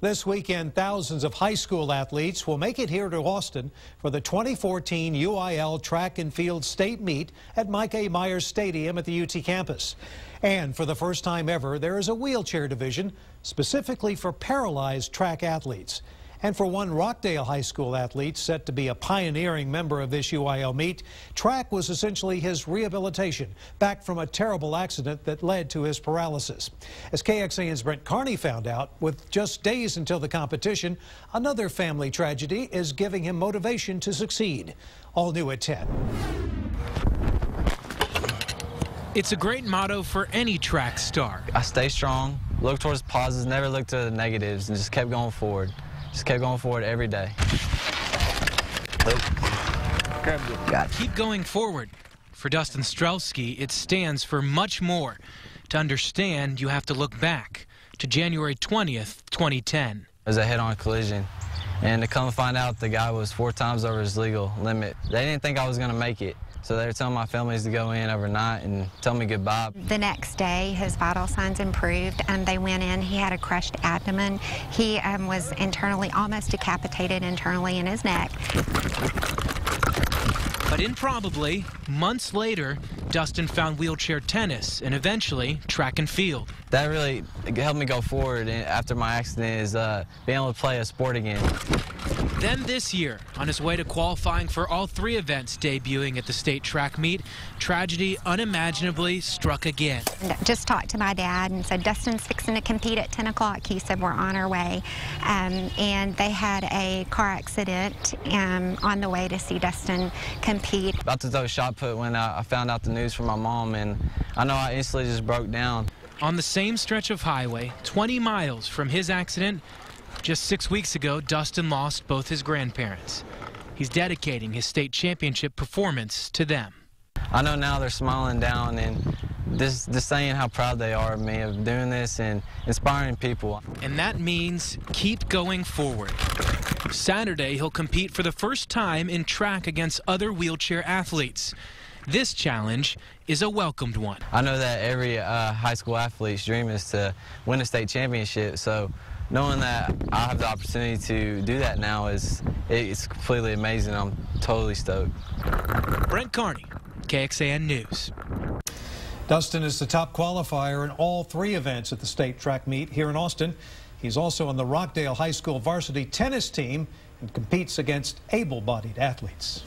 This weekend, thousands of high school athletes will make it here to Austin for the 2014 UIL Track and Field State meet at Mike A. Myers Stadium at the UT campus. And for the first time ever, there is a wheelchair division specifically for paralyzed track athletes. And for one Rockdale High School athlete set to be a pioneering member of this UIL meet, track was essentially his rehabilitation back from a terrible accident that led to his paralysis. As KXAN's Brent Carney found out, with just days until the competition, another family tragedy is giving him motivation to succeed. All new at 10. It's a great motto for any track star. I stay strong, look towards positives, never look to the negatives, and just kept going forward. Just kept going forward every day. Keep going forward. For Dustin Strelski, it stands for much more. To understand, you have to look back to January 20th, 2010. It was a head-on collision, and to come find out the guy was 4 times over his legal limit. They didn't think I was going to make it. So they were telling my families to go in overnight and tell me goodbye. The next day, his vital signs improved, and they went in. He had a crushed abdomen. He was internally, almost decapitated internally in his neck. But improbably, months later, Dustin found wheelchair tennis and eventually track and field. That really helped me go forward after my accident, is being able to play a sport again. Then this year, on his way to qualifying for all 3 events debuting at the state track meet, tragedy unimaginably struck again. Just talked to my dad and said, Dustin's fixing to compete at 10 o'clock. He said, we're on our way. And they had a car accident on the way to see Dustin compete. About to throw a shot put when I found out the news from my mom, and I know I instantly just broke down. On the same stretch of highway, 20 miles from his accident, just 6 weeks ago, Dustin lost both his grandparents. He's dedicating his state championship performance to them. I know now they're smiling down and just saying how proud they are of me of doing this and inspiring people. And that means keep going forward. Saturday, he'll compete for the first time in track against other wheelchair athletes. This challenge is a welcomed one. I know that every high school athlete's dream is to win a state championship, so knowing that I have the opportunity to do that now it's completely amazing. I'm totally stoked. Brent Carney, KXAN News. Dustin is the top qualifier in all 3 events at the state track meet here in Austin. He's also on the Rockdale High School varsity tennis team and competes against able-bodied athletes.